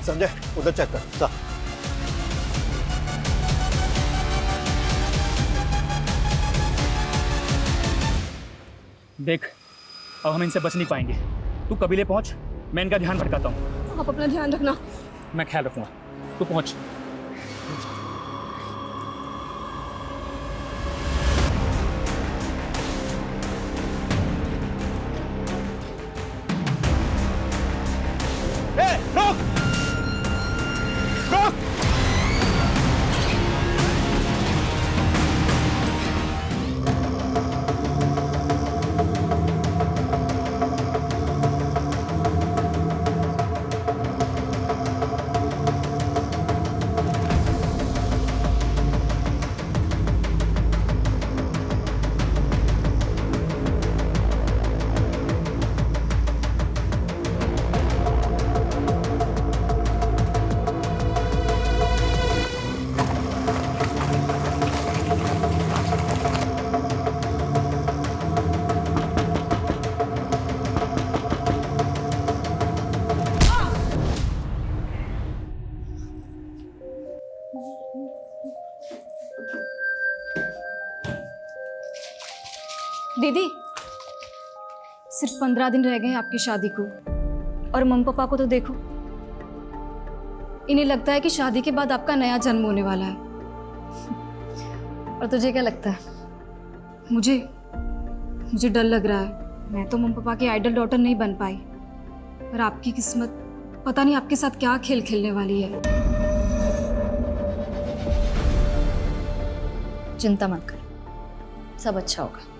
संजय उधर चेक कर जा। देख अब हम इनसे बच नहीं पाएंगे। तू कबीले पहुंच, मैं इनका ध्यान भटकाता हूँ। आप अपना ध्यान रखना। मैं ख्याल रखूंगा, तू पहुंच। रोक! रोक! दीदी, सिर्फ 15 दिन रह गए हैं आपकी शादी को, और मम्मी पापा को तो देखो, इन्हें लगता है कि शादी के बाद आपका नया जन्म होने वाला है। और तुझे क्या लगता है? मुझे डर लग रहा है। मैं तो मम्मी पापा की आइडल डॉटर नहीं बन पाई, और आपकी किस्मत पता नहीं आपके साथ क्या खेल खेलने वाली है। चिंता मत कर, सब अच्छा होगा।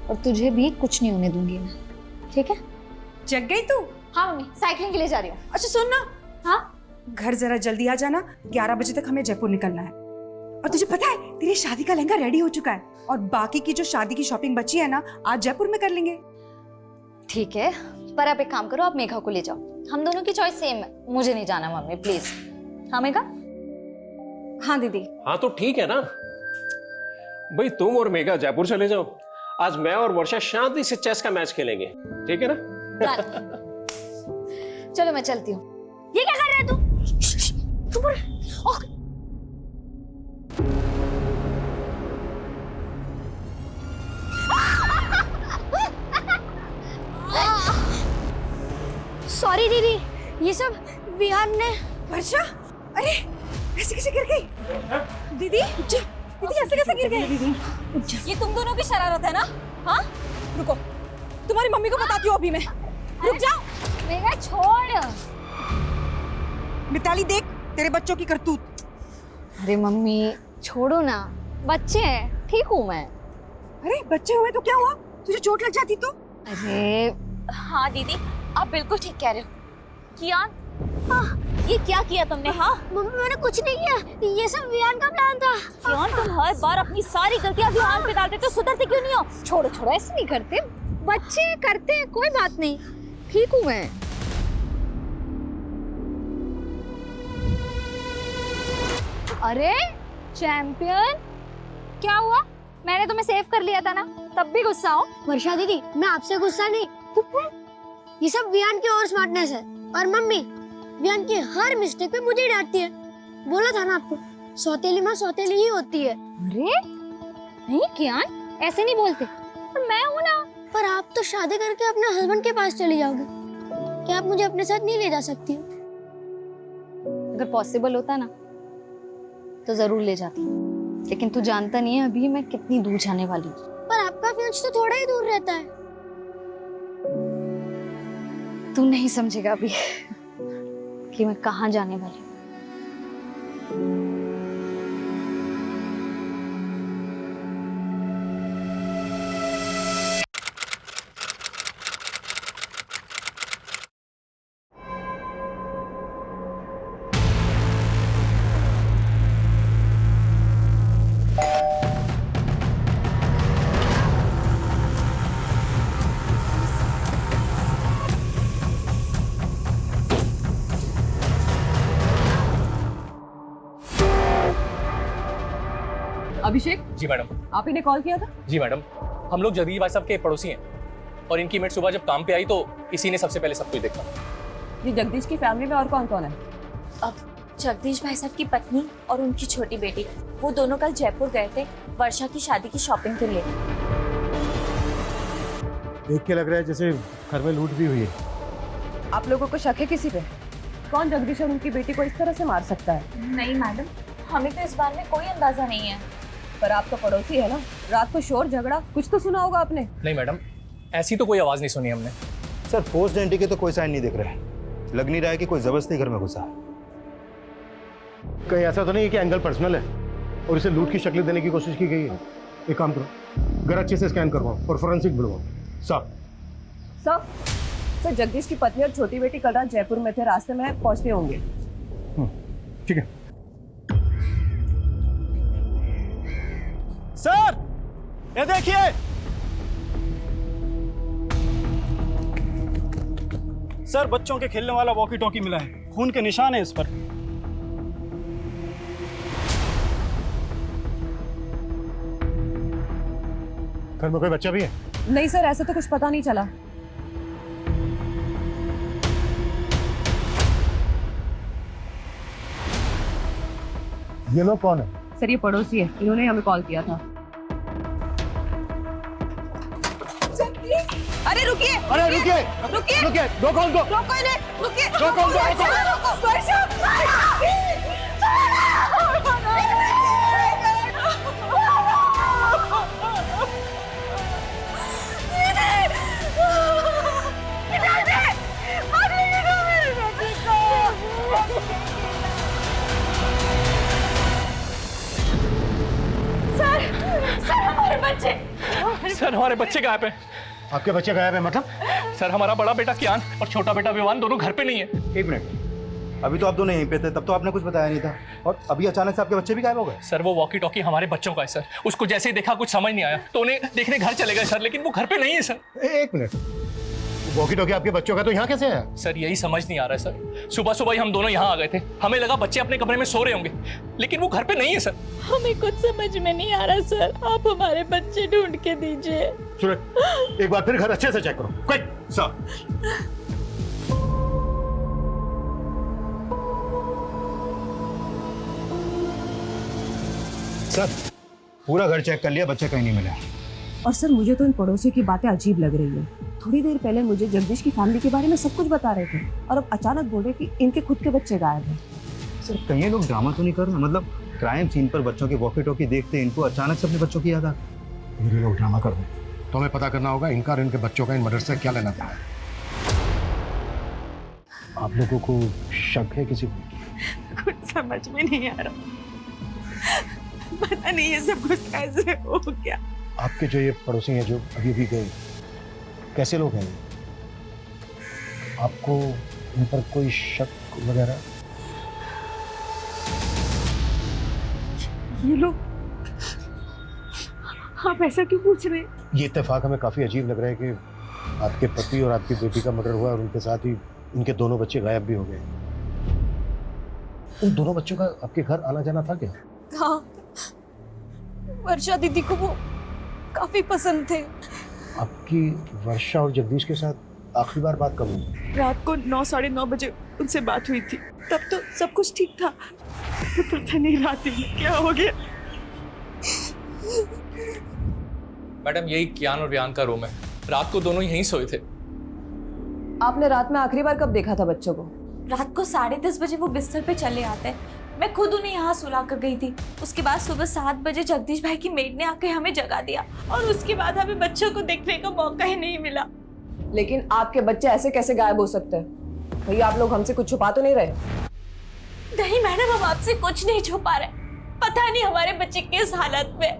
और तुझे भी कुछ नहीं होने दूंगी मैं, ठीक है? जग गई तू? हाँ मम्मी, साइकिलिंग के लिए जा रही हूँ। अच्छा सुन ना, हाँ, घर जरा जल्दी आ जाना, 11 बजे तक हमें जयपुर निकलना है। और तुझे पता है तेरी शादी का लहंगा रेडी हो चुका है, और बाकी की जो शादी की शॉपिंग बची है ना, आज जयपुर में कर लेंगे। ठीक है, पर आप एक काम करो, आप मेघा को ले जाओ। हम दोनों की चॉइस सेम है। मुझे नहीं जाना मम्मी, प्लीज। हाँ मेघा? हाँ दीदी। हाँ तो ठीक है ना भाई, तुम और मेघा जयपुर चले जाओ। आज मैं और वर्षा शांति से चेस का मैच खेलेंगे, ठीक है ना? चलो मैं चलती हूँ। ये क्या कर रहा है तू? सॉरी दीदी, ये सब विहान ने। वर्षा, अरे ऐसे कैसे गिर गई? दीदी ऐसे कैसे गिर गई? दीदी ये तुम दोनों की शरारत है ना? हाँ, रुको, तुम्हारी मम्मी को बताती हूँ अभी मैं। रुक जाओ। मेघा छोड़। मिताली देख तेरे बच्चों की करतूत। अरे मम्मी छोड़ो ना, बच्चे हैं, ठीक हूँ मैं। अरे बच्चे हुए तो क्या हुआ? तुझे चोट लग जाती तो? अरे हाँ दीदी, आप बिल्कुल ठीक कह रहे हो। कियान, ये क्या किया तुमने? हाँ मम्मी, मैंने कुछ नहीं किया, ये सब विहान का प्लान था। कियान, तुम हर बार अपनी सारी गलतियां विहान पे डालते तो सुधरते क्यों नहीं हो? छोड़ो छोड़ो, ऐसे नहीं करते, बच्चे करते हैं, कोई बात नहीं, ठीक हूँ मैं। अरे चैंपियन, क्या हुआ? मैंने तुम्हें सेव कर लिया था ना, तब भी गुस्सा हो? वर्षा दीदी, मैं आपसे गुस्सा नहीं, ये सब विहान की और स्मार्टनेस है। और मम्मी विहान की हर मिस्टेक पे मुझे डांटती है। बोला था ना आपको, सौतेली माँ सौतेली ही होती है। अरे नहीं कियान, ऐसे नहीं बोलते, पर मैं हूँ ना। पर आप तो शादी करके अपने हस्बैंड के पास चली जाओगे, क्या आप मुझे अपने साथ नहीं ले जा सकती हो? अगर पॉसिबल होता ना तो जरूर ले जाती, लेकिन तू जानता नहीं है अभी मैं कितनी दूर जाने वाली हूँ। पर आपका फ्यूज तो थोड़ा ही दूर रहता है। तू नहीं समझेगा अभी कि मैं कहाँ जाने वाली हूँ। अभिषेक जी मैडम। आप ही ने कॉल किया था? जी मैडम, हम लोग जगदीश भाई साहब के पड़ोसी हैं, और इनकी मेट सुबह जब काम पे आई तो इसी ने सबसे पहले सब कुछ देखा। ये जगदीश की फैमिली में और कौन कौन है? अब जगदीश भाई साहब की पत्नी और उनकी छोटी बेटी, वो दोनों कल जयपुर गए थे वर्षा की शादी की शॉपिंग के लिए। देख के लग रहा है जैसे घर में लूट भी हुई है। आप लोगों को शक है किसी पे? कौन जगदीश और उनकी बेटी को इस तरह से मार सकता है? नहीं मैडम, हमें तो इस बारे में कोई अंदाजा नहीं है। पर आप तो पड़ोसी है ना, रात को शोर झगड़ा कुछ तो सुना होगा आपने। नहीं मैडम, ऐसी तो कोई आवाज नहीं सुनी हमने। सर फोर्स्ड एंट्री के तो कोई साइन नहीं दिख रहे। लग नहीं रहा है कि कोई जबरदस्ती घर में घुसा। कहीं ऐसा तो नहीं है कि एंगल पर्सनल है और इसे लूट की शक्ल देने की कोशिश की गई है? एक काम करो, घर अच्छे से स्कैन करवाओ और फोरेंसिक बुलवाओ। साहब सर जगदीश की पत्नी और छोटी बेटी कल रात जयपुर में थे, रास्ते में पहुंचते होंगे। ठीक है। सर ये देखिए, सर बच्चों के खेलने वाला वॉकी टॉकी मिला है, खून के निशान है इस पर। घर में कोई बच्चा भी है? नहीं सर, ऐसा तो कुछ पता नहीं चला। ये लोग कौन है? सर ये पड़ोसी है, इन्होंने हमें कॉल किया था। अरे रुकिए, अरे रुकिए, रुकिए, रुकिए, रोको उनको, रोको इन्हें, रुकिए, रोको उनको, रोको, वर्षा। सर हमारे बच्चे गायब हैं। आपके बच्चे गायब है मतलब? सर हमारा बड़ा बेटा कियान और छोटा बेटा विवान दोनों घर पे नहीं है। एक मिनट, अभी तो आप दोनों यहीं पे थे, तब तो आपने कुछ बताया नहीं था, और अभी अचानक से आपके बच्चे भी गायब हो गए? सर वो वॉकी टॉकी हमारे बच्चों का है सर। उसको जैसे ही देखा कुछ समझ नहीं आया तो उन्हें देखने घर चले गए सर, लेकिन वो घर पे नहीं है सर। एक मिनट, वॉकी टॉकी आपके बच्चों का तो यहाँ कैसे है? सर यही समझ नहीं आ रहा है सर। सुबह सुबह ही हम दोनों यहाँ आ गए थे, हमें लगा बच्चे अपने कमरे में सो रहे होंगे, लेकिन वो घर पे नहीं है सर। हमें कुछ समझ में नहीं आ रहा सर, आप हमारे बच्चे ढूंढ के दीजिए। सूरज, एक बार फिर घर अच्छे से चेक करो। Quick sir. सर पूरा घर चेक कर लिया, बच्चे कहीं नहीं मिले। और सर मुझे तो इन पड़ोसियों की बातें अजीब लग रही है। थोड़ी देर पहले मुझे जगदीश की फैमिली के बारे में सब कुछ बता रहे थे और अब अचानक बोल रहे कि इनके खुद के बच्चे गायब हैं। सर कहीं ये लोग ड्रामा तो नहीं कर रहे? मतलब क्राइम सीन पर बच्चों की वॉकी टॉकी देखते इनको अचानक से अपने बच्चों की याद आ गई। ये लोग ड्रामा कर रहे हैं, तो हमें पता करना होगा इनका और इनके बच्चों का इन मर्डर से क्या लेना था। आप लोगों को शक है किसी को? कुछ समझ में नहीं आ रहा, पता नहीं ये सब कुछ कैसे हो गया। आपके जो ये पड़ोसी हैं जो अभी अभी गए, कैसे लोग हैं ये? आपको इन पर कोई शक वगैरह? ये लोग, आप ऐसा क्यों पूछ रहे हैं? ये इत्तेफाक हमें काफ़ी अजीब लग रहा है कि आपके पति और आपकी बेटी का मर्डर हुआ और उनके साथ ही उनके दोनों बच्चे गायब भी हो गए। उन दोनों बच्चों का आपके घर आना जाना था क्या? हाँ, वर्षा दीदी को वो काफी पसंद थे। आपकी वर्षा और जगदीश के साथ आखिरी बार बात कब हुई? रात को 9 साढ़े 9 बजे उनसे बात हुई थी, तब तो सब कुछ ठीक था। पता नहीं रात में क्या हो गया। मैडम यही कियान और वियान का रूम है, रात को दोनों यहीं सोए थे। आपने रात में आखिरी बार कब देखा था बच्चों को? रात को 10:30 बजे वो बिस्तर पे चले आते हैं, मैं खुद उन्हें यहाँ सुला कर गई थी। उसके बाद सुबह 7 बजे जगदीश भाई की मेड ने आकर हमें जगा दिया और उसके बाद हमें बच्चों को देखने का मौका ही नहीं मिला। लेकिन आपके बच्चे ऐसे कैसे गायब हो सकते हैं? भैया आप लोग हमसे कुछ छुपा तो नहीं रहे? नहीं मैडम, हम आपसे कुछ नहीं छुपा रहे। पता नहीं हमारे बच्चे किस हालत में,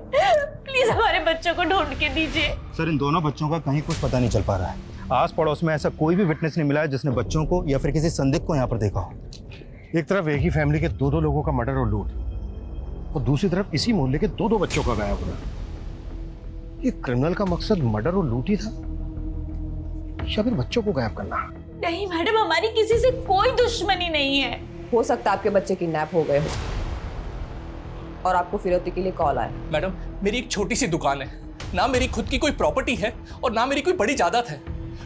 प्लीज हमारे बच्चों को ढूंढ के दीजिए। सर इन दोनों बच्चों का कहीं कुछ पता नहीं चल पा रहा है। आस पड़ोस में ऐसा कोई भी विटनेस नहीं मिला है जिसने बच्चों को या फिर किसी संदिग्ध को यहाँ पर देखा हो। एक तरफ एक ही फैमिली के दो लोगों का मर्डर और लूट, और दूसरी तरफ इसी मोहल्ले के दो बच्चों का गायब होना। ये क्रिमिनल का मकसद मर्डर और लूट ही था या फिर बच्चों को गायब करना? नहीं मैडम, हमारी किसी से कोई दुश्मनी नहीं है। हो सकता है आपके बच्चे किडनैप हो गए हो और आपको फिरौती के लिए कॉल आया। मैडम मेरी एक छोटी सी दुकान है, ना मेरी खुद की कोई प्रॉपर्टी है और ना मेरी कोई बड़ी जायदाद है।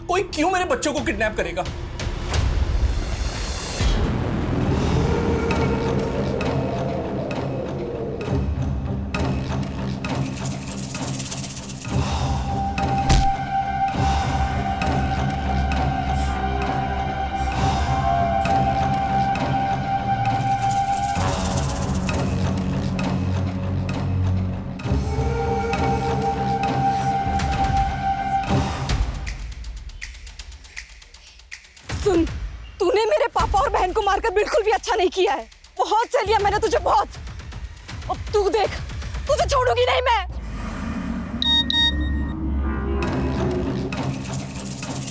कोई क्यों मेरे बच्चों को किडनैप करेगा? मारकर बिल्कुल भी अच्छा नहीं किया है। बहुत सह लिया मैंने तुझे, बहुत। अब तू देख, तुझे छोड़ूंगी नहीं मैं।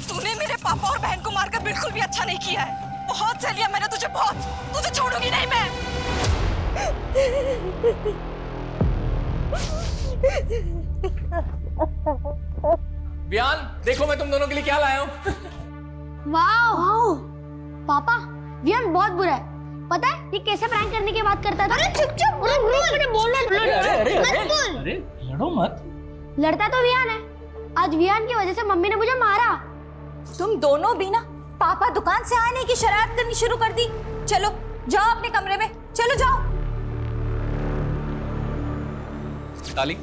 तूने मेरे पापा और बहन को मारकर बिल्कुल भी अच्छा नहीं किया है। बहुत सह लिया मैंने तुझे, बहुत। तुझे छोड़ूंगी नहीं मैं। वियान, देखो मैं तुम दोनों के लिए क्या लाया हूँ। वाओ पापा, वियान बहुत बुरा है। पता है ये कैसे प्रैंक करने की बात करता था? अरे चुप चुप, मुझे बोलना अरे लड़ो मत। लड़ता तो वियान है। आज वियान की वजह से मम्मी ने मुझे मारा। तुम दोनों भी ना पापा दुकान से आने की शरारत करनी शुरू कर दी। चलो जाओ अपने कमरे में, चलो जाओ। ताली,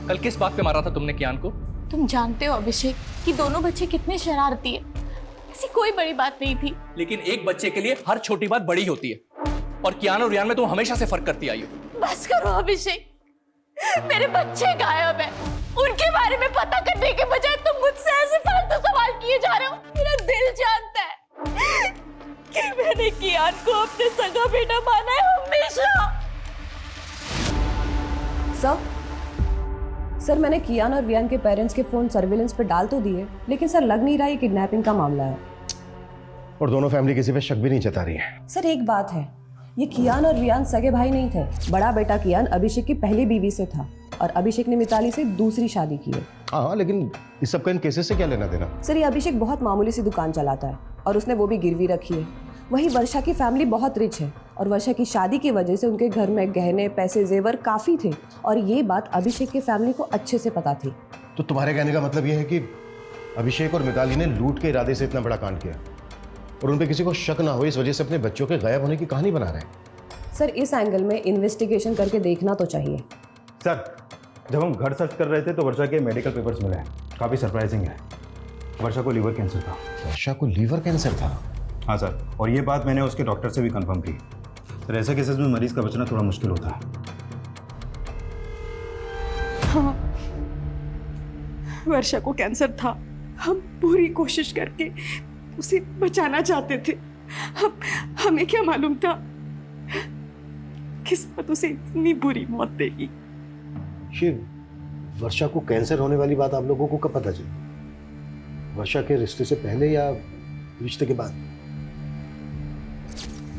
कल किस बात पे मारा था तुमने कियान को? तुम जानते हो अभिषेक कि दोनों बच्चे कितने शरारती है। ऐसी कोई बड़ी बात नहीं थी। लेकिन एक बच्चे के लिए हर छोटी बात बड़ी होती है, और कियान और रियान में तुम हमेशा से फर्क करती आई हो। बस करो अभिषेक, मेरे बच्चे गायब है। उनके बारे में पता करने के बजाय तुम मुझसे ऐसे फालतू सवाल किए जा रहे हो। मेरा दिल जानता है कि मैंने कियान को अपने सगा बेटा माना है हमेशा। सर मैंने कियान और वियान के पेरेंट्स के फोन सर्विलेंस पे डाल तो दिए, लेकिन सर लग नहीं रहा ये किडनैपिंग का मामला है। और दोनों फैमिली किसी पे शक भी नहीं जता रही है। सर एक बात है, ये कियान और वियान सगे भाई नहीं थे। बड़ा बेटा कियान अभिषेक की पहली बीवी से था और अभिषेक ने मिताली से दूसरी शादी की है। हाँ, लेकिन इस सब का इन केसेस से क्या लेना देना? सर ये अभिषेक बहुत मामूली सी दुकान चलाता है और उसने वो भी गिरवी रखी है। वहीं वर्षा की फैमिली बहुत रिच है और वर्षा की शादी की वजह से उनके घर में गहने, पैसे, जेवर काफ़ी थे और ये बात अभिषेक की फैमिली को अच्छे से पता थी। तो तुम्हारे कहने का मतलब ये है कि अभिषेक और मिताली ने लूट के इरादे से इतना बड़ा कांड किया और उन पे किसी को शक ना हो इस वजह से अपने बच्चों के गायब होने की कहानी बना रहे हैं? सर इस एंगल में इन्वेस्टिगेशन करके देखना तो चाहिए। सर, जब हम घर सर्च कर रहे थे तो वर्षा के मेडिकल पेपर्स मिले, काफ़ी सरप्राइजिंग है। वर्षा को लीवर कैंसर था। वर्षा को लीवर कैंसर था? हाँ सर, और ये बात मैंने उसके डॉक्टर से भी कंफर्म की। सर ऐसे केसेस में मरीज का बचना थोड़ा मुश्किल होता है। हाँ, वर्षा को कैंसर था। हम पूरी कोशिश करके उसे बचाना चाहते थे। हमें क्या मालूम था किस्मत उसे इतनी बुरी मौत देगी। ये वर्षा को कैंसर होने वाली बात आप लोगों को कब पता चली? वर्षा के रिश्ते से पहले या रिश्ते के बाद?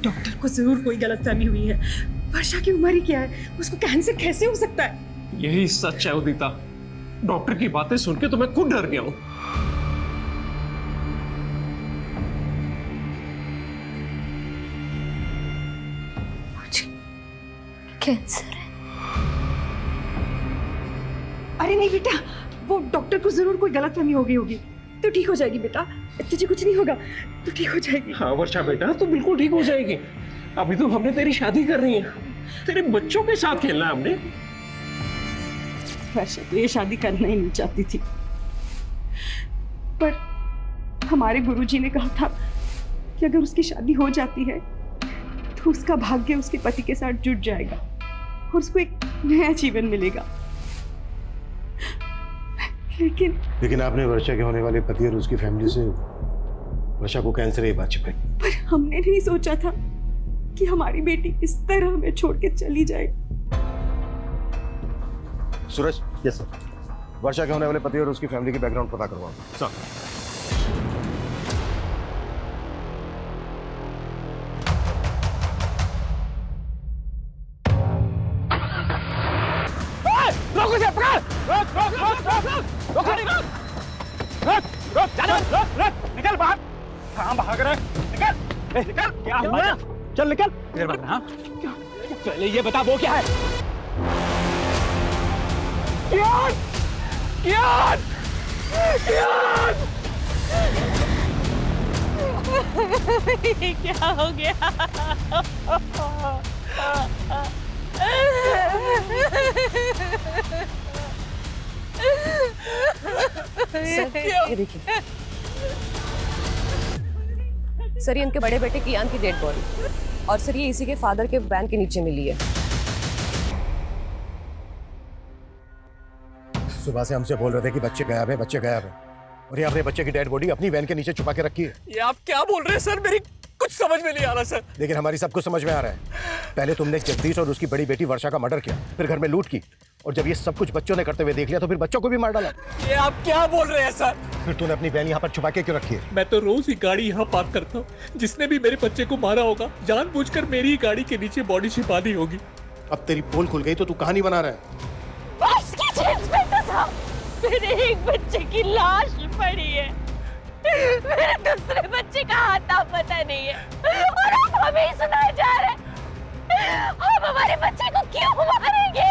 डॉक्टर को जरूर कोई गलतफहमी हुई है। वर्षा की उम्र ही क्या है, उसको कैंसर कैसे हो सकता है? यही सच है उदिता। डॉक्टर की बातें सुन के तो मैं खुद डर गया हूं। कैंसर है। अरे नहीं बेटा, वो डॉक्टर को जरूर कोई गलतफहमी हो गई होगी। तो ठीक हो जाएगी बेटा, तुझे कुछ नहीं होगा, तो ठीक हो जाएगी। हाँ वर्षा बेटा, तो बिल्कुल ठीक हो जाएगी। अभी तो हमने तेरी शादी करनी है, तेरे बच्चों के साथ खेलना है हमने। वर्षा तो ये शादी करना ही नहीं चाहती थी, पर हमारे गुरुजी ने कहा था कि अगर उसकी शादी हो जाती है तो उसका भाग्य उसके पति के साथ जुड़ जाएगा और उसको एक नया जीवन मिलेगा। लेकिन आपने वर्षा के होने वाले पति और उसकी फैमिली से वर्षा को कैंसर है ये बात छिपाई। पर हमने नहीं सोचा था कि हमारी बेटी इस तरह हमें छोड़ के चली जाए। सूरज, यस सर, वर्षा के होने वाले पति और उसकी फैमिली की बैकग्राउंड पता करवाओ। सर निकल बाहर। कहाँ भाग रहा है? निकल, निकल। क्या हुआ? चल निकल। हाँ, पहले ये बता वो क्या है? कियान! कियान! कियान! ये क्या हो गया? सर ये देखिए, सर ये इनके बड़े बेटे कियान की डेड बॉडी, और सर ये इसी के फादर के वैन के नीचे मिली है। सुबह से हमसे बोल रहे थे कि बच्चे गायब है, और ये अपने बच्चे की डेड बॉडी अपनी वैन के नीचे छुपा के रखी है। ये आप क्या बोल रहे हैं सर? मेरी कुछ समझ में नहीं आ रहा सर। लेकिन हमारी सब कुछ समझ में आ रहा है। पहले तुमने जगदीश और उसकी बड़ी बेटी वर्षा का मर्डर किया, फिर घर में लूट की, और जब ये सब कुछ बच्चों ने करते हुए देख लिया तो फिर बच्चों को भी मार डाला। ये आप क्या बोल रहे हैं सर? फिर तूने अपनी बहन यहाँ पर छुपा के क्यों रखी है? मैं तो रोज ही गाड़ी यहाँ पार्क करता हूँ। जिसने भी मेरे बच्चे को मारा होगा जानबूझकर मेरी ही गाड़ी के नीचे बॉडी छिपा दी होगी। अब तेरी पोल खुल गई तो तू कहानी बना रहा है। उसकी जेब में तो था मेरे एक बच्चे की लाश पड़ी है, मेरे दूसरे बच्चे का हाथा पता नहीं है, और आप हमें ही सुनाए जा रहे हैं। हम हमारे बच्चे को क्यों मारेंगे?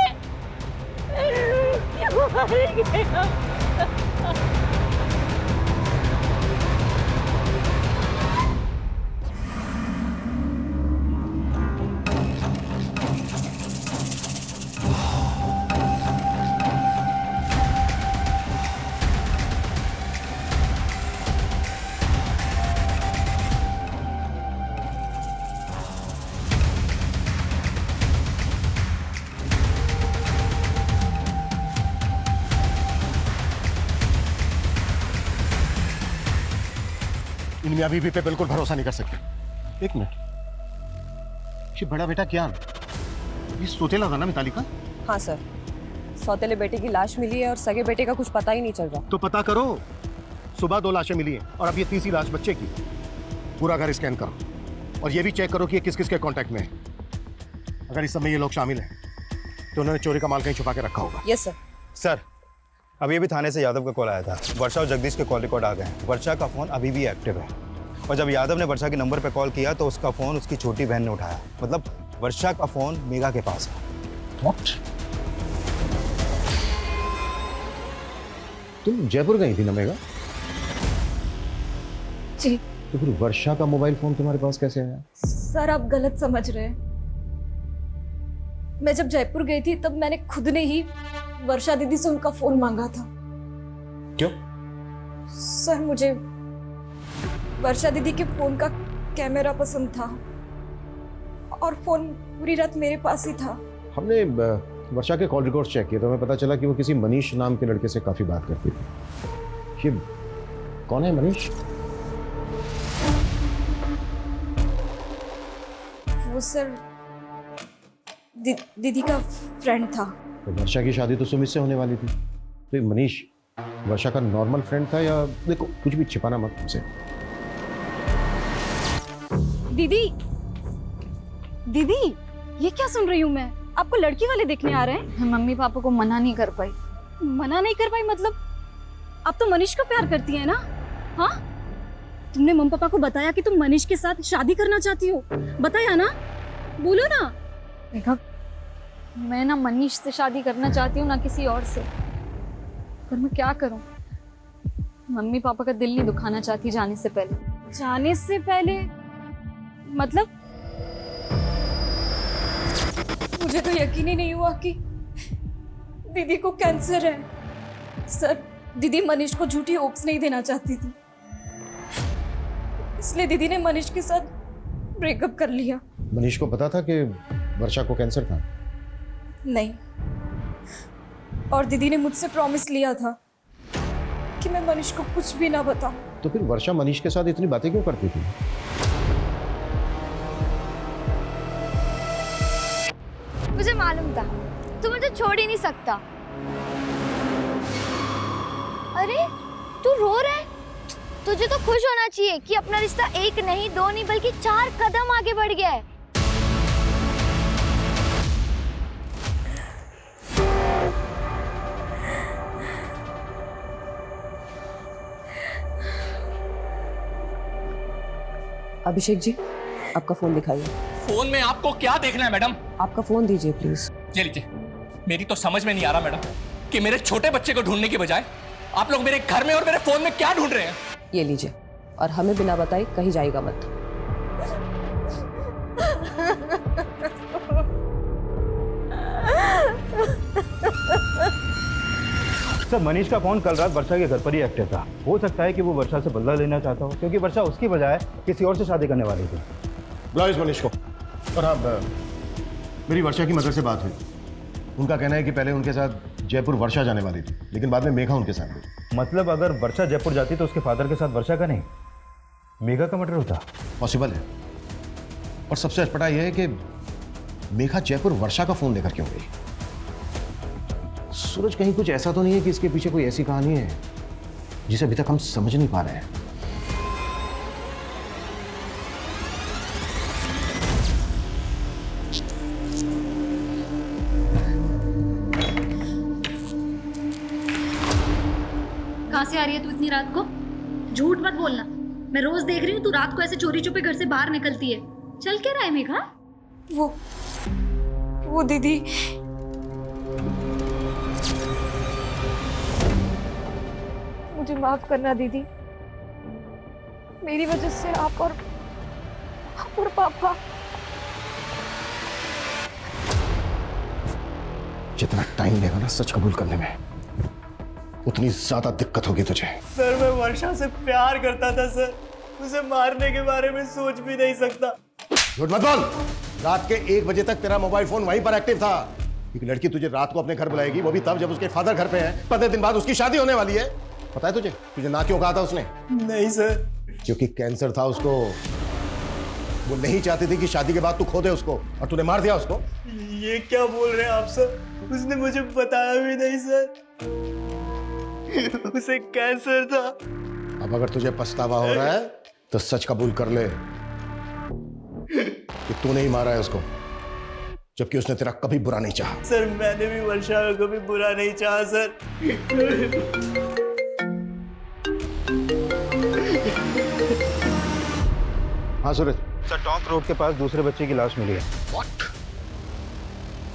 क्यों मारेंगे हम? इनमें अभी भी पे बिल्कुल भरोसा नहीं कर सकते। एक मिनट, ये बड़ा बेटा क्या ये सोतेला था ना मिताली का? हाँ सर, सौतेले बेटे की लाश मिली है और सगे बेटे का कुछ पता ही नहीं चल रहा। तो पता करो। सुबह 2 लाशें मिली हैं और अब ये तीसरी लाश बच्चे की। पूरा घर स्कैन करो और ये भी चेक करो कि ये किस किस के कांटेक्ट में है। अगर इस समय ये लोग शामिल हैं तो उन्होंने चोरी का माल कहीं छुपा के रखा होगा। Yes sir. सर, अभी थाने से यादव का कॉल आया था। वर्षा और जगदीश के कॉल रिकॉर्ड आ गए हैं। वर्षा का फोन अभी भी एक्टिव है, और जब यादव ने वर्षा के नंबर पर कॉल किया तो उसका फोन उसकी छोटी बहन ने उठाया। मतलब वर्षा का फोन मेघा के पास है। What? तुम जयपुर गई थी ना मेघा? जी। तो फिर वर्षा का मोबाइल फोन तुम्हारे पास कैसे आया? सर आप गलत समझ रहे हैं। मैं जब जयपुर गई थी तब मैंने खुद ने ही वर्षा दीदी से उनका फोन मांगा था। क्यों? सर मुझे वर्षा दीदी के फोन का कैमरा पसंद था और फोन पूरी रात मेरे पास ही था। हमने वर्षा के कॉल रिकॉर्ड चेक किए तो हमें पता चला कि वो किसी मनीष नाम के लड़के से काफी बात करती थी। ये कौन है मनीष? वो सर दीदी का फ्रेंड था। तो वर्षा की शादी तो सुमित से होने वाली थी, तो ये मनीष वर्षा का नॉर्मल फ्रेंड था या? देखो कुछ भी छिपाना मत हमसे। दीदी दीदी ये क्या सुन रही हूँ मैं? आपको लड़की वाले देखने आ रहे हैं? मैं मम्मी पापा को मना नहीं कर पाई। मना नहीं कर पाई मतलब? आप तो मनीष को प्यार करती है ना? हाँ, तुमने मम्मी पापा को बताया कि तुम मनीष के साथ शादी करना चाहती हो? बताया ना? बोलो ना। देखा, मैं ना मनीष से शादी करना चाहती हूँ ना किसी और से, पर मैं क्या करूँ? मम्मी पापा का दिल नहीं दुखाना चाहती जाने से पहले। जाने से पहले मतलब? मुझे तो यकीन ही नहीं हुआ कि दीदी को कैंसर है। सर, दीदी मनीष को झूठी होप्स नहीं देना चाहती थी, इसलिए दीदी ने मनीष के साथ ब्रेकअप कर लिया। मनीष को पता था कि वर्षा को कैंसर था? नहीं, और दीदी ने मुझसे प्रॉमिस लिया था कि मैं मनीष को कुछ भी ना बताऊं। तो फिर वर्षा मनीष के साथ इतनी बातें क्यों करती थी? मुझे मालूम था तू मुझे छोड़ ही नहीं सकता। अरे तू रो रहा है? तुझे तो खुश होना चाहिए कि अपना रिश्ता 1 नहीं 2 नहीं बल्कि 4 कदम आगे बढ़ गया है। अभिषेक जी, आपका फोन दिखाइए। फोन में आपको क्या देखना है मैडम? आपका फोन दीजिए प्लीज। ये लीजिए। मेरी तो समझ में नहीं आ रहा मैडम कि मेरे छोटे बच्चे को ढूंढने की बजाय आप लोग मेरे घर में और मेरे फोन में क्या ढूंढ रहे हैं? ये लीजिए, और हमें बिना बताए कहीं जाएगा मत। सर, मनीष का फोन कल रात वर्षा के घर पर ही एक्टिव था। हो सकता है कि वो वर्षा से बदला लेना चाहता हो, क्योंकि वर्षा उसकी बजाय किसी और से शादी करने वाली थी। बुलाओ इस मनीष को। और हाँ, मेरी वर्षा की मदर से बात हुई। उनका कहना है कि पहले उनके साथ जयपुर वर्षा जाने वाली थी, लेकिन बाद में मेघा उनके साथ गई। मतलब अगर वर्षा जयपुर जाती तो उसके फादर के साथ वर्षा का नहीं, मेघा का मर्डर होता? पॉसिबल है। और सबसे अटपटा यह है कि मेघा जयपुर वर्षा का फोन लेकर क्यों गई? सूरज, कहीं कुछ ऐसा तो नहीं है कि इसके पीछे कोई ऐसी कहानी है जिसे अभी तक हम समझ नहीं पा रहे हैं? कहाँ से आ रही है तू इतनी रात को? झूठ मत बोलना। मैं रोज देख रही हूँ तू रात को ऐसे चोरी छुपे घर से बाहर निकलती है। चल क्या रहा है मेघा? वो दीदी, मुझे माफ करना दीदी। मेरी वजह से आप और पापा। जितना टाइम लेगा ना सच कबूल करने में, उतनी ज्यादा दिक्कत होगी तुझे। सर, मैं वर्षा से प्यार करता था सर। उसे मारने के बारे में सोच भी नहीं सकता। झूठ मत बोल। रात के 1 बजे तक तेरा मोबाइल फोन वहीं पर एक्टिव था। एक लड़की तुझे रात को अपने घर बुलाएगी, वो भी तब जब उसके फादर घर पे हैं। 15 दिन बाद उसकी शादी होने वाली है। पता है तुझे ना क्यों कहा था उसने? नहीं सर। क्योंकि कैंसर था उसको। वो नहीं चाहती थी कि शादी के बाद तू खो दे उसको, और तूने मार दिया उसको। ये क्या बोल रहे हैं आप सर? उसने मुझे बताया भी नहीं सर। उसे कैंसर था। अब अगर तुझे पछतावा हो रहा है तो सच कबूल कर ले कि तूने ही मारा है उसको, जबकि उसने तेरा कभी बुरा नहीं चाहा। सर, मैंने भी वर्षा का कभी बुरा नहीं चाहा सर। हाँ सूरज। सर, टोंक रोड के पास दूसरे बच्चे की लाश मिली है। What?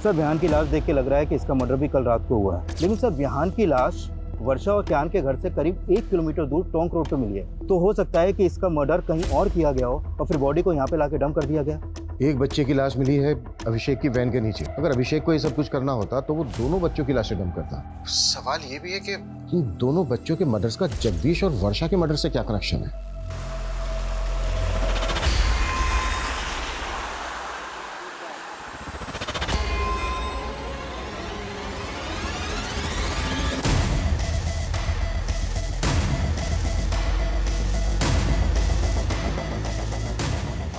सर, विहान की लाश देख के लग रहा है कि इसका मर्डर भी कल रात को हुआ है। लेकिन सर, विहान की लाश वर्षा और क्यान के घर से करीब 1 किलोमीटर दूर टोंक रोड पे मिली है। तो हो सकता है कि इसका मर्डर कहीं और किया गया हो और फिर बॉडी को यहाँ पे लाके डंप कर दिया गया। एक बच्चे की लाश मिली है अभिषेक की वैन के नीचे। अगर अभिषेक को ये सब कुछ करना होता तो वो दोनों बच्चों की लाशें डंप करता। सवाल ये भी है कि इन दोनों बच्चों के मर्डर्स का जगदीश और वर्षा के मर्डर से क्या कनेक्शन है?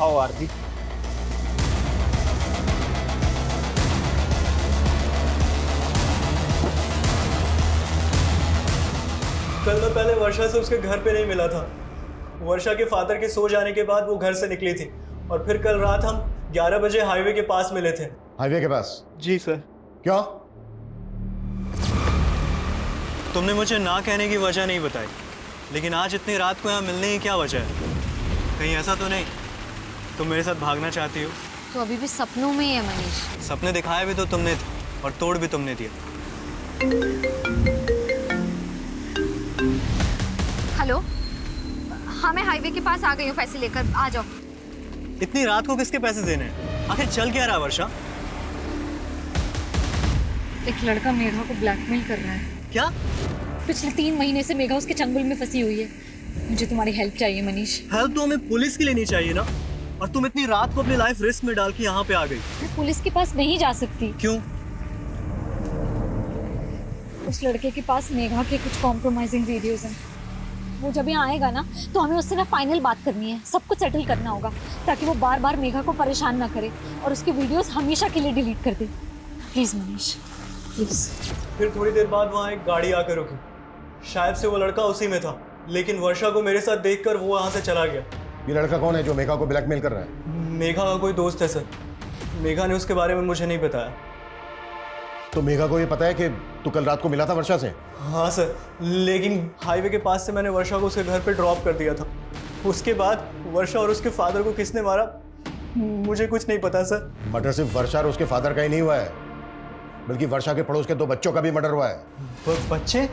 आओ आरती। कल मैं पहले वर्षा से उसके घर पे नहीं मिला था। वर्षा के फादर के सो जाने के बाद वो घर से निकली थी और फिर कल रात हम 11 बजे हाईवे के पास मिले थे। हाईवे के पास? जी सर। क्यों? तुमने मुझे ना कहने की वजह नहीं बताई, लेकिन आज इतनी रात को यहाँ मिलने की क्या वजह है? कहीं ऐसा तो नहीं तुम मेरे साथ भागना चाहती हो? तो अभी भी सपनों में ही है मनीष। सपने दिखाए भी तो तुमने थे और तोड़ भी तुमने दिया। हेलो, हाँ मैं हाईवे के पास आ गई हूँ, पैसे लेकर आ जाओ। इतनी रात को किसके पैसे देने हैं? आखिर चल क्या रहा वर्षा? एक लड़का मेघा को ब्लैकमेल कर रहा है। क्या? पिछले 3 महीने से मेघा उसके चंगुल में फंसी हुई है। मुझे तुम्हारी हेल्प चाहिए मनीष। हेल्प तो हमें पुलिस की लेनी चाहिए ना, और तुम इतनी रात को अपनी लाइफ रिस्क में डाल के यहाँ पे आ गई। मैं पुलिस के पास नहीं जा सकती। क्यों? उस लड़के के पास मेघा के कुछ कॉम्प्रोमाइजिंग वीडियोस हैं। वो जब यहाँ आएगा ना तो हमें उससे ना फाइनल बात करनी है, सब कुछ सेटल करना होगा ताकि वो बार बार मेघा को परेशान ना करे और उसके वीडियोस हमेशा के लिए डिलीट कर दे। Please Manish, please. फिर थोड़ी देर बाद वहाँ एक गाड़ी आकर रुकी। शायद से वो लड़का उसी में था, लेकिन वर्षा को मेरे साथ देखकर वो वहाँ से चला गया। ये लड़का कौन है जो मेघा को ब्लैकमेल कर रहा है? मेघा का कोई दोस्त है सर। मेघा ने उसके बारे में मुझे नहीं बताया। तो मेघा को ये पता है कि तू कल रात को मिला था वर्षा से? हाँ सर, लेकिन हाईवे के पास से मैंने वर्षा को उसके घर पे ड्रॉप कर दिया था। उसके बाद वर्षा और उसके फादर को किसने मारा मुझे कुछ नहीं पता सर। मर्डर सिर्फ वर्षा और उसके फादर का ही नहीं हुआ है, बल्कि वर्षा के पड़ोस के 2 बच्चों का भी मर्डर हुआ है। बच्चे?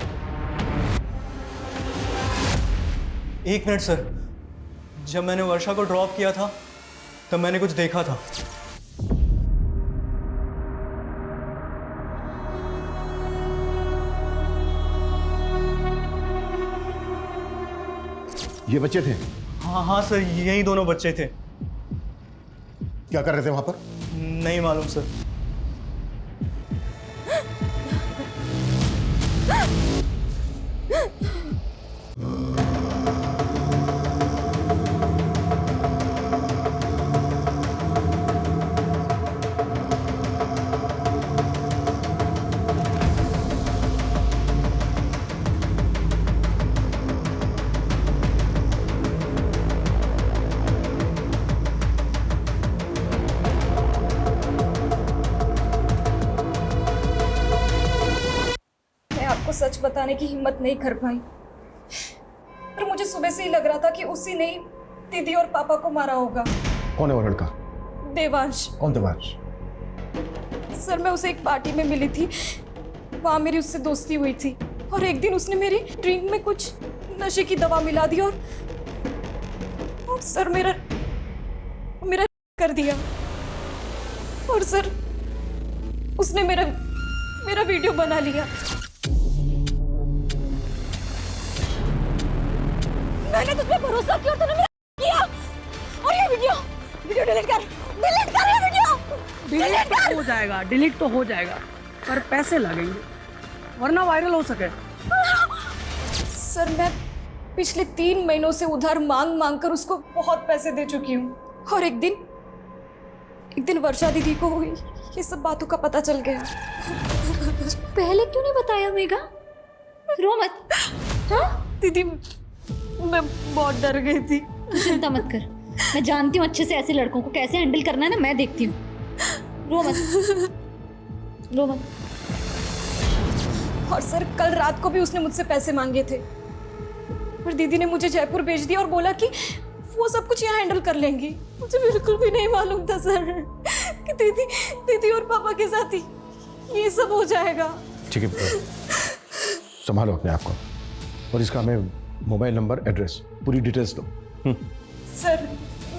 एक मिनट सर, जब मैंने वर्षा को ड्रॉप किया था तब मैंने कुछ देखा था। ये बच्चे थे? हाँ सर, यही दोनों बच्चे थे। क्या कर रहे थे वहां पर? नहीं मालूम सर। सच बताने की हिम्मत नहीं कर पाई, पर मुझे सुबह से ही लग रहा था कि उसी ने ही दीदी और पापा को मारा होगा। कौन है वो लड़का? देवांश। कौन देवांश? सर मैं उसे एक पार्टी में मिली थी, वहाँ मेरी उससे दोस्ती हुई थी और एक दिन उसने मेरी ड्रिंक में कुछ नशे की दवा मिला दी और सर मेरा कर दिया। और सर उसने मेरा वीडियो बना लिया। मैंने तुझ पे भरोसा किया और तूने मेरा किया। और ये वीडियो डिलीट कर ये वीडियो। डिलीट हो जाएगा, डिलीट तो हो जाएगा, पर पैसे लगेंगे वरना वायरल हो सके। सर मैं पिछले 3 महीनों से उधार मांग कर उसको बहुत पैसे दे चुकी हूँ और एक दिन वर्षा दीदी को ये सब बातों का पता चल गया। पहले क्यों नहीं बताया मेघा? रो मत। हाँ दीदी मैं बहुत डर गई थी। चिंता मत कर, मैं जानती हूँ अच्छे से ऐसे लड़कों को कैसे हैंडल करना है ना, मैं देखती हूँ। रो मत। और सर कल रात को भी उसने मुझसे पैसे मांगे थे, पर दीदी ने मुझे जयपुर भेज दिया और बोला कि वो सब कुछ यहाँ हैंडल कर लेंगी। मुझे बिल्कुल भी नहीं मालूम था सर कि दीदी और पापा के साथ ही ये सब हो जाएगा। ठीक है, संभालो अपने आप को और इसका हमें मोबाइल नंबर, एड्रेस, पूरी डिटेल्स दो। सर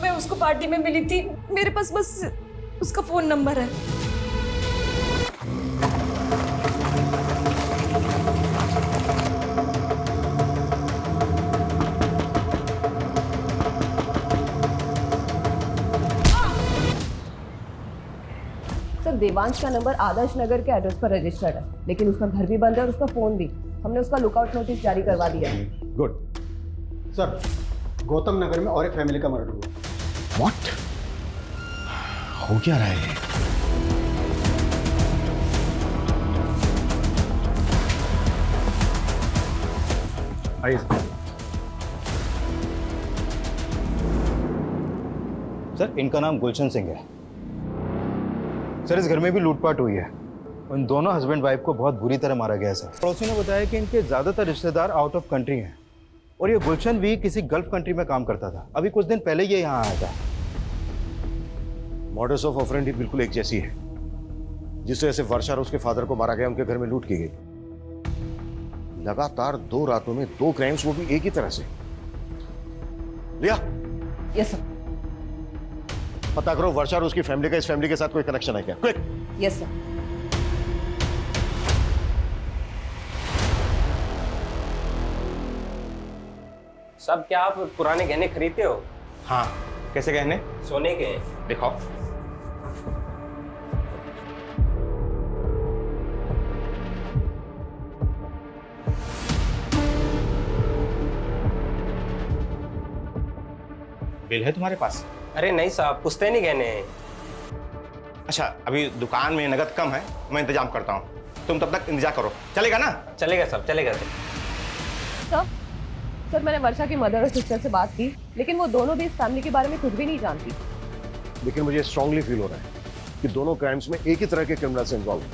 मैं उसको पार्टी में मिली थी, मेरे पास बस उसका फोन नंबर है। सर देवांश का नंबर आदर्श नगर के एड्रेस पर रजिस्टर्ड है, लेकिन उसका घर भी बंद है और उसका फोन भी। हमने उसका लुकआउट नोटिस जारी करवा दिया है। गुड। सर गौतम नगर में और एक फैमिली का मर्डर हुआ। व्हाट? हो क्या रहा है? आइए सर, इनका नाम गुलशन सिंह है। सर इस घर में भी लूटपाट हुई है। उन दोनों हस्बैंड वाइफ को बहुत बुरी तरह मारा गया है सर। पड़ोसी ने बताया कि इनके ज्यादातर रिश्तेदार आउट ऑफ कंट्री हैं और ये गुलशन भी किसी गल्फ कंट्री में काम करता था। अभी कुछ दिन पहले ये यहाँ आया था। मॉडस ऑफ ऑपरेंडी बिल्कुल एक जैसी है। जिस तरह से वर्षा और उसके फादर को मारा गया, उनके घर में लूट की गई। लगातार 2 रातों में 2 क्राइम्स, वो भी एक ही तरह से। लिया? Yes sir. पता करो वर्षा और उसकी फैमिली का इस फैमिली के साथ कोई कनेक्शन है क्या? क्विक। Yes sir. सब क्या आप पुराने गहने खरीदते हो? हाँ। कैसे गहने? सोने के। दिखाओ। बिल है तुम्हारे पास? अरे नहीं साहब, पुश्तैनी गहने हैं। अच्छा, अभी दुकान में नगद कम है, मैं इंतजाम करता हूँ। तुम तब तक इंतजार करो, चलेगा ना? चलेगा साहब, चलेगा। सर मैंने वर्षा की मदर और सिस्टर से बात की, लेकिन वो दोनों भी इस फैमिली के बारे में कुछ भी नहीं जानती। लेकिन मुझे स्ट्रांगली फील हो रहा है कि दोनों क्राइम्स में एक ही तरह के क्रिमिनल्स इन्वॉल्व हैं।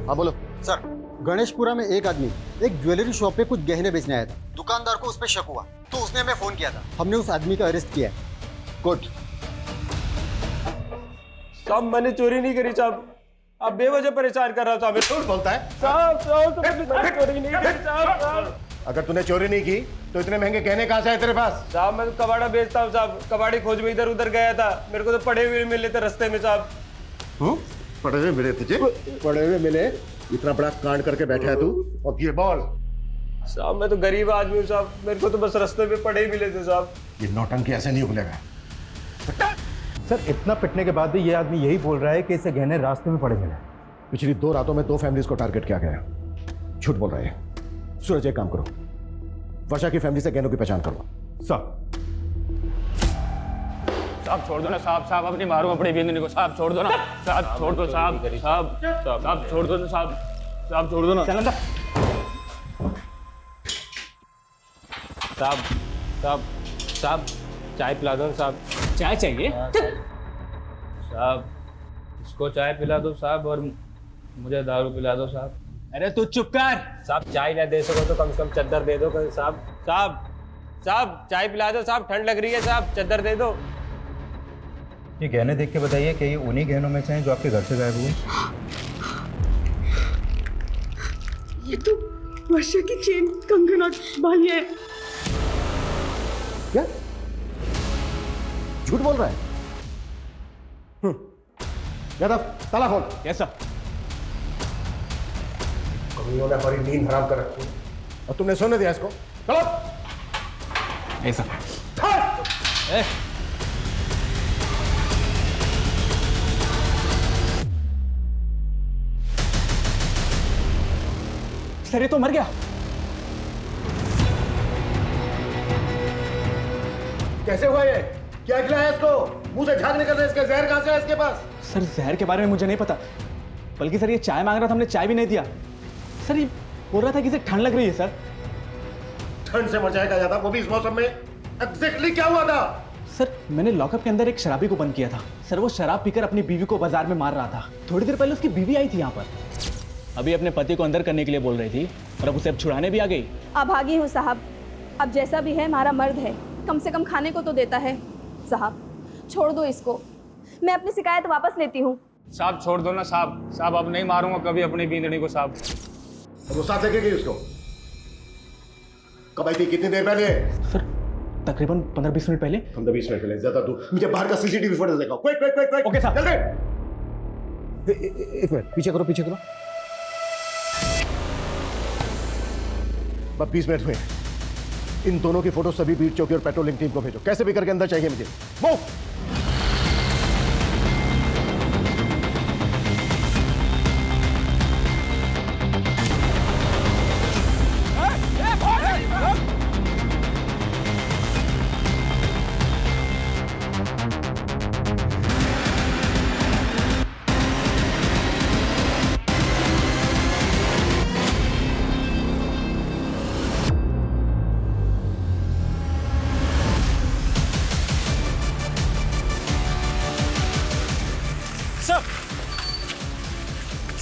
हाँ बोलो। सर गणेशपुरा में एक आदमी एक ज्वेलरी शॉप पे कुछ गहने बेचने आया था। दुकानदार को उस पर शक हुआ तो उसने हमें फोन किया था। हमने उस आदमी का अरेस्ट किया है। गुड। साहब मैंने चोरी नहीं करी साहब, आप बेवजह परेशान कर रहा साहब। झूठ बोलता है साहब मैंने चोरी नहीं करी साहब। अगर तूने चोरी नहीं की तो इतने महंगे गहने कहाँ से आए तेरे पास? साहब मैं तो कबाड़ा बेचता हूँ साहब, कबाड़ी खोज में इधर उधर गया था, मेरे को तो पड़े हुए मिले थे रास्ते में साहब। पड़े हुए मिले तुझे? पड़े हुए मिले? इतना बड़ा कांड करके बैठा है तू, और ये बॉल? साहब मैं तो गरीब आदमी हूँ साहब, मेरे को तो बस रास्ते में पड़े ही मिले थे साहब। ये नौटंकी ऐसे नहीं उगलेगा। सर इतना पिटने के बाद भी ये आदमी यही बोल रहा है कि इसे गहने रास्ते में पड़े मिले। पिछली 2 रातों में 2 फैमिलीज को टारगेट किया गया। झूठ बोल रहे हैं। सूरज एक काम करो, वर्षा की फैमिली से गहनों की पहचान करो। साहब छोड़ दो ना साहब, साहब अपनी मारो अपनी बिंदनी को, साहब छोड़ दो ना साहब, छोड़ दो साहब, साहब साहब छोड़ दो ना साहब, साहब छोड़ दो ना। चल अंदर। साहब साहब चाय पिला दो साहब। चाय चाहिए? साहब इसको इसको चाय पिला दो साहब और मुझे दारू पिला दो साहब। अरे तू चुप कर साहब, चाय ना दे सको तो कम से कम चद्दर दे दो साहब। साहब साहब चाय पिला दो साहब, ठंड लग रही है साहब, चद्दर दे दो। ये गहने देख के बताइए कि ये उन्हीं गहनों में से हैं जो आपके घर से गायब हुए? ये तो वर्षा की चेन, कंगन और बालियां हैं। क्या झूठ बोल रहा है? यादव ताला खोल। कैसा? कमियों ने हमारी नींद हराम कर रखी और तुमने सोने दिया इसको। चलो ऐसा सर ये तो मर गया। कैसे हुआ ये? क्या खिलाया इसको? मुंह से झाग निकल रहा है इसके। जहर कहां से है इसके पास? सर जहर के बारे में मुझे नहीं पता, बल्कि सर ये चाय मांग रहा था, हमने चाय भी नहीं दिया। सर ये बोल रहा था कि इसे ठंड लग रही है। सर ठंड से मर जाएगा यादव, वो भी इस मौसम में। एग्जैक्टली क्या हुआ था? सर मैंने लॉकअप के अंदर एक शराबी को बंद किया था। सर वो शराब पीकर अपनी बीवी को बाजार में मार रहा था। थोड़ी देर पहले उसकी बीवी आई थी यहाँ पर, अभी अपने पति को अंदर करने के लिए बोल रही थी और अब उसे अब छुड़ाने भी आ गई। अभागी हूँ साहब, अब जैसा भी है हमारा मर्द है, कम से कम खाने को तो देता है। साहब छोड़ दो इसको, मैं अपनी शिकायत वापस लेती हूँ। साहब छोड़ दो ना साहब, साहब अब नहीं मारूंगा कभी अपनी बींदड़ी को साहब। वो साथ लेके गई उसको? कब आई थी? कितनी देर पहले? सर तकरीबन 15-20 मिनट पहले। 15-20 मिनट पहले? ज्यादा दूर? मुझे बाहर का सीसीटीवी फुटेज दिखाओ। Quick quick quick quick. Okay साहब। जल्दी। एक मिनट पीछे करो, पीछे करो। 20 मिनट हुए। इन दोनों की फोटो सभी बीट चौकी और पेट्रोलिंग टीम को भेजो। कैसे भी करके अंदर चाहिए मुझे। मूव।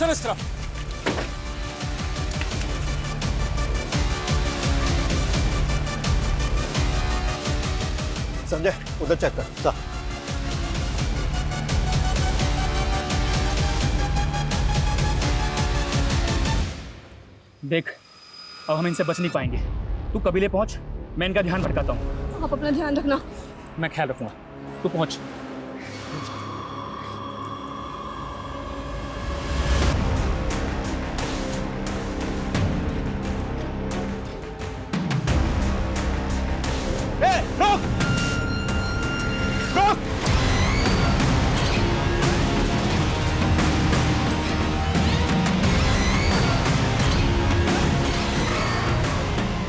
सर इस तरफ। संजय उधर चेक कर। सा देख अब हम इनसे बच नहीं पाएंगे। तू कबीले पहुंच, मैं इनका ध्यान भटकाता हूँ। आप अपना ध्यान रखना। मैं ख्याल रखूंगा, तू पहुंच।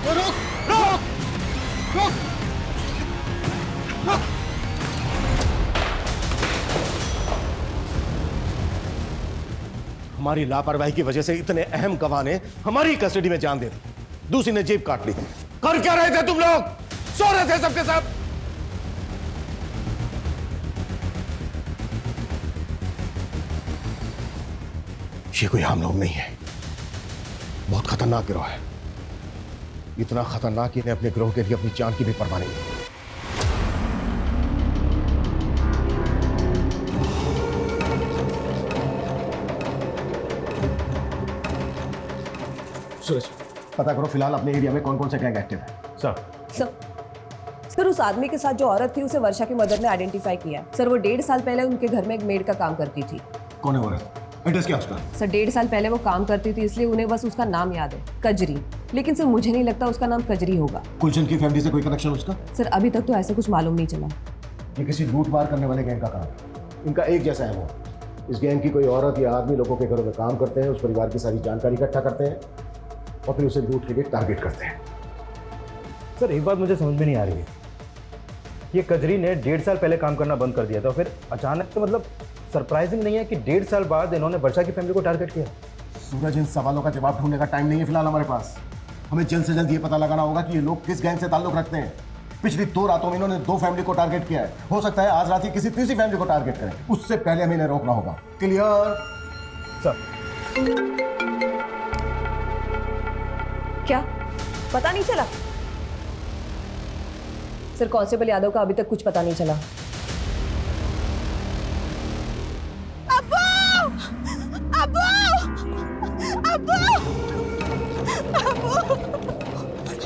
रोक! रोक! हमारी लापरवाही की वजह से इतने अहम गवाह ने हमारी कस्टडी में जान दे दी, दूसरी ने जेब काट ली। कर क्या रहे थे तुम लोग? सो रहे थे सबके सब। ये कोई आम लोग नहीं है, बहुत खतरनाक गिरोह है। इतना खतरनाक इन्हें अपने गिरोह के लिए अपनी जान की भी परवाह नहीं है। सूरज पता करो फिलहाल अपने एरिया में कौन कौन से गैंग एक्टिव है। सर उस आदमी के साथ जो औरत थी उसे वर्षा की मदर ने आइडेंटिफाई किया। सर वो 1.5 साल पहले उनके घर में एक मेड का काम करती थी। कौन है वो? एड्रेस क्या उसका? सर 1.5 साल पहले वो काम करती थी, इसलिए उन्हें बस उसका नाम याद है, कजरी। लेकिन सर मुझे नहीं लगता उसका नाम कजरी होगा। गुलशन की फैमिली से कोई कनेक्शन उसका? सर अभी तक तो ऐसा कुछ मालूम नहीं चला। ये किसी लूट मार करने वाले गैंग का काम है। इनका एक जैसा है वो। इस गैंग की कोई औरत या आदमी लोगों के घरों में काम करते हैं, उस परिवार की सारी जानकारी इकट्ठा करते हैं और फिर उसे लूट के लिए टारगेट करते हैं। सर एक बात मुझे समझ में नहीं आ रही है, ये कजरी ने 1.5 साल पहले काम करना बंद कर दिया था, फिर अचानक तो मतलब सरप्राइजिंग नहीं है कि 1.5 साल बाद इन्होंने वर्षा की फैमिली को टारगेट किया। सूरज इन सवालों का जवाब ढूंढने का टाइम नहीं है फिलहाल हमारे पास। हमें जल्द से जल्द ये पता लगाना होगा कि ये लोग किस गैंग से ताल्लुक रखते हैं। पिछली 2 रातों में इन्होंने 2 फैमिली को टारगेट किया है। हो सकता है आज रात ही किसी तीसरी फैमिली को टारगेट करें। उससे पहले हमें इन्हें रोकना होगा। Clear sir? क्या पता नहीं चला? सर, कांस्टेबल यादव का अभी तक कुछ पता नहीं चला।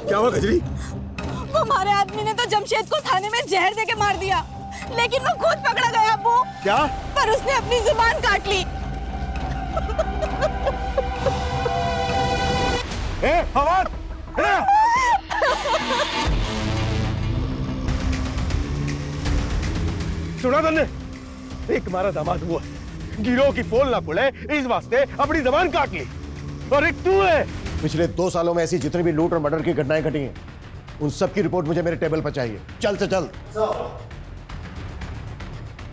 क्या हुआ गजरी? हमारे आदमी ने तो जमशेद को थाने में जहर देके मार दिया, लेकिन वो खुद पकड़ा गया अब्बू। क्या? पर उसने अपनी जुबान काट ली। फवाद! सुना तुमने? एक हमारा दामाद हुआ, गिरोह की पोल ना खुले इस वास्ते अपनी जबान काट ली। और एक तू है। पिछले 2 सालों में ऐसी जितनी भी लूट और मर्डर की घटनाएं घटी हैं, उन सब की रिपोर्ट मुझे मेरे टेबल पर चाहिए। चल से चल।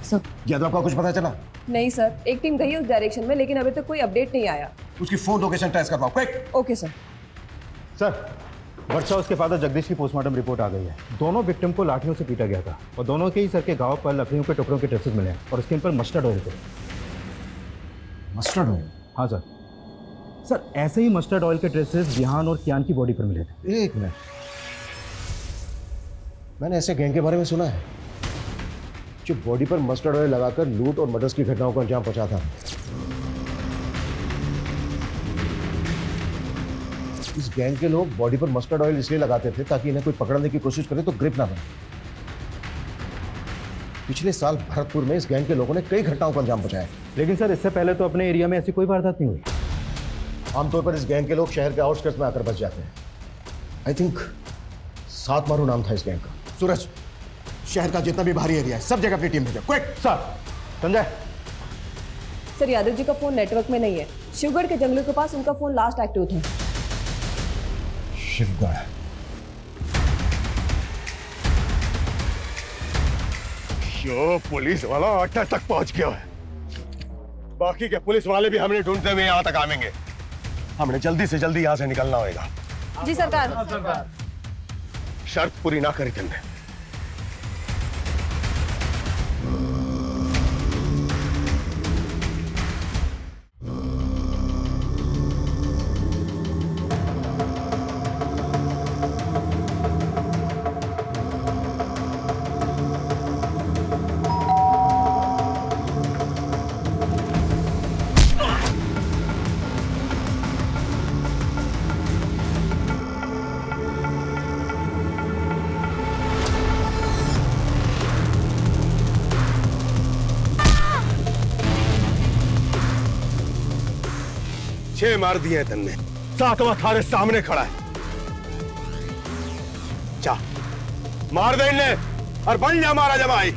सर, यादव का कुछ पता चला? नहीं सर, एक टीम गई उस डायरेक्शन में, लेकिन अभी तक कोई अपडेट नहीं आया। उसकी फोन लोकेशन ट्रेस करवाओ, क्विक। Okay sir. सर, वर्षा उसके फादर जगदीश की पोस्टमार्टम रिपोर्ट आ गई है। दोनों विक्टिम को लाठियों से पीटा गया था और दोनों के ही सर के घाव पर लकड़ियों के टुकड़ों के ट्रेसेस मिले और उसके ऊपर मस्टर्ड ऑयल थे। Mustard oil? हाँ सर। सर, ऐसे ही मस्टर्ड ऑयल के ट्रेसेस जिहान और कियान की बॉडी पर मिले थे। एक मिनट, मैंने ऐसे गैंग के बारे में सुना है जो बॉडी पर मस्टर्ड ऑयल लगाकर लूट और मर्डर्स की घटनाओं को अंजाम पहुंचाता है। इस गैंग के लोग बॉडी पर मस्टर्ड ऑयल इसलिए लगाते थे ताकि इन्हें कोई पकड़ने की कोशिश करे तो ग्रिप ना बने। पिछले साल भरतपुर में इस गैंग के लोगों ने कई घटनाओं को अंजाम पहुंचाया। लेकिन सर, इससे पहले तो अपने एरिया में ऐसी कोई वारदात नहीं हुई। आमतौर पर इस गैंग के लोग शहर के आउटस्कर्ट्स में आकर बच जाते हैं। आई थिंक 7 मारू नाम था इस गैंग का। सूरज, शहर का जितना भी बाहरी एरिया है सब जगह अपनी टीम भेजो, quick. Sir. Sanjay. Sir, Yadav ji का फोन नेटवर्क में नहीं है। शिवगढ़ के जंगलों के पास उनका फोन लास्ट एक्टिव था। शिवगढ़? यो पुलिस वाला अड्डा तक पहुंच गया है। बाकी के पुलिस वाले भी हमने ढूंढते हुए यहां तक आवेंगे। हमने जल्दी से जल्दी यहां से निकलना होगा। जी सरकार। शर्त पूरी ना करी तुमने। छह मार दिए हैं तन्ने, 7वां थारे सामने खड़ा है। जा मार दे इन्हें और बन जा मारा जमाई।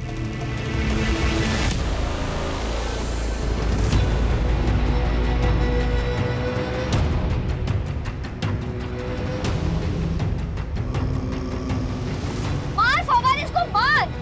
मार फवाद, इसको मार।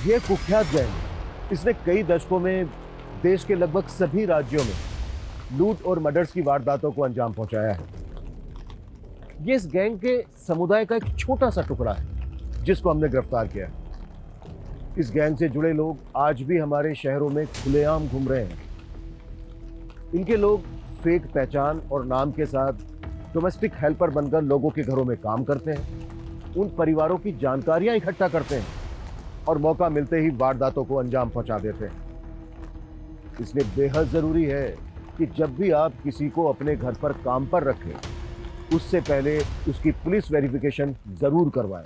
ये कुख्यात गैंग, इसने कई दशकों में देश के लगभग सभी राज्यों में लूट और मर्डर्स की वारदातों को अंजाम पहुंचाया है। ये इस गैंग के समुदाय का एक छोटा सा टुकड़ा है जिसको हमने गिरफ्तार किया है। इस गैंग से जुड़े लोग आज भी हमारे शहरों में खुलेआम घूम रहे हैं। इनके लोग फेक पहचान और नाम के साथ डोमेस्टिक हेल्पर बनकर लोगों के घरों में काम करते हैं, उन परिवारों की जानकारियां इकट्ठा करते हैं और मौका मिलते ही वारदातों को अंजाम पहुंचा देते हैं। इसलिए बेहद जरूरी है कि जब भी आप किसी को अपने घर पर काम पर रखें, उससे पहले उसकी पुलिस वेरिफिकेशन जरूर करवाएं।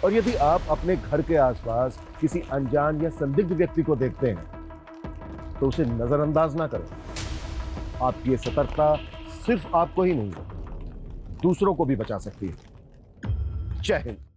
और यदि आप अपने घर के आसपास किसी अनजान या संदिग्ध व्यक्ति को देखते हैं तो उसे नजरअंदाज ना करें। आपकी ये सतर्कता सिर्फ आपको ही नहीं, दूसरों को भी बचा सकती है। जय हिंद।